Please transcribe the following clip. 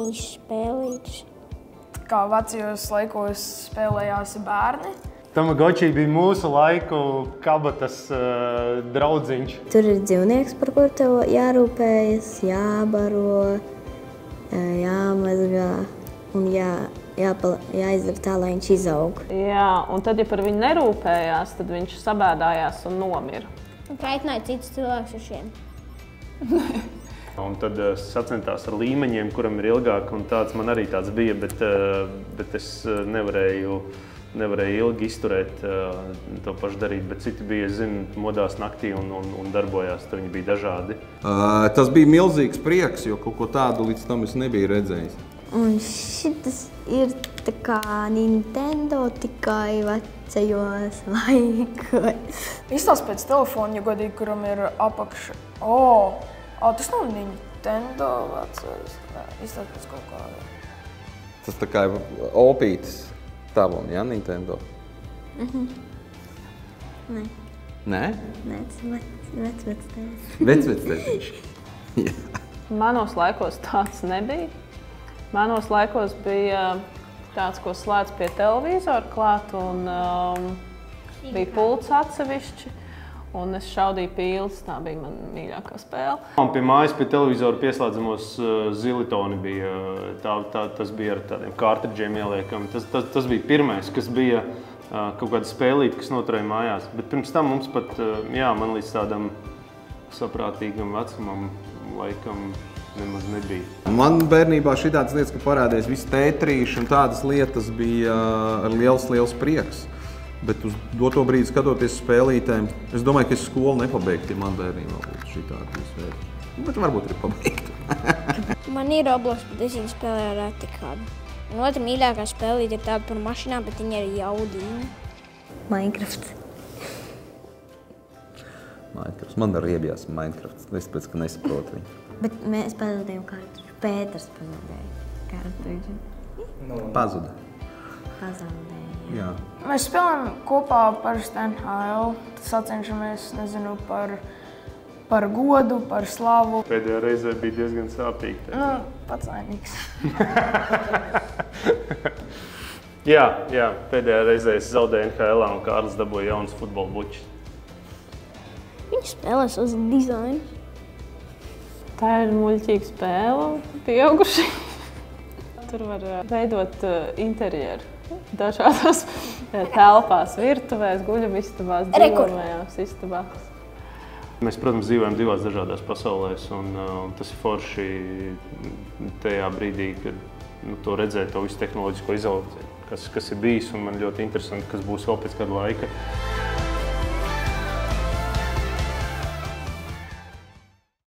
treniņus, spēlītas. Kā vecajos laikos spēlējās bērni. Tamagotchi bija mūsu laiku kabatas draudziņš. Tur ir dzīvnieks, par kuru tev jārūpējas, jābaro, jāmazgā un jāizdara tā, lai viņš izaug. Jā, un tad, ja par viņu nerūpējās, tad viņš sabēdājās un nomira. Un kaitināja citus cilvēkus ar šiem. Un tad sacentās ar līmeņiem, kuram ir ilgāk, un tāds man arī tāds bija, bet es nevarēju ilgi izturēt to pašu darīt, bet citi bija, es zinu, modās naktī un darbojās, tad viņi bija dažādi. Tas bija milzīgs prieks, jo kaut ko tādu līdz tam es nebiju redzējis. Un šitas ir tā kā Nintendo tikai vecajos laikos. Izstāst pēc telefona, ja godīgi, kuram ir apakša. Tas nav Nintendo vecais. Izstāst pēc kaut kāda. Tas tā kā opītis tavam, ja, Nintendo? Nē. Nē? Nē, tas vecvectēs. Vecvectētiņš. Manos laikos tāds nebija. Manos laikos bija tāds, ko slēdz pie televizora klāt, un bija pults atsevišķi, un es šaudīju pīles. Tā bija mana mīļākā spēle. Un pie mājas pie televizora pieslēdzamos zilitoni bija. Tas bija ar tādiem kārtridžiem ieliekami. Tas bija pirmais, kas bija kaut kāda spēlīte, kas noturēja mājās. Bet pirms tam mums pat, man līdz tādam saprātīgam vecumam laikam nemaz nebija. Man bērnībā šitādas lietas, ka parādījās visi tētrīši un tādas lietas bija ar liels prieks. Bet uz doto brīdi skatoties spēlītēm, es domāju, ka es skolu nepabeigtu, ja man bērnībā būtu šitādi izvēle. Bet varbūt arī pabeigtu. Man ir Roblox, bet es viņu spēlēju reti kādu. Un otra mīļākā spēlīte ir tāda par mašīnām, bet viņa ir jaudīna. Minecraft. Man arī iebjās Minecraft, es pēc, ka nesaprotu viņu. Bet mēs pazaudējām kārtuģu. Pēters pazaudēja kārtuģu. Pazuda. Pazaudēja. Jā. Mēs spēlējam kopā parasti NHL. Sacenšamies, nezinu, par godu, par slavu. Pēdējā reizē bija diezgan sāpīgi. Pats vainīgs. Jā, pēdējā reizē es zaudēju NHL un Kārlis dabūja jaunas futbola bučas. Viņi spēlē savus dizainus. Tā ir muļķīga spēle, pieauguši. Tur var veidot interjeru dažādās telpās, virtuvēs, guļamistabās, dzīvojamajās istabās. Mēs, protams, dzīvojam divās dažādās pasaulēs, un tas ir forši tajā brīdī, kad to redzēt, to visu tehnoloģisko izaugsmi, kas ir bijis, un man ļoti interesanti, kas būs vēl pēc kāda laika.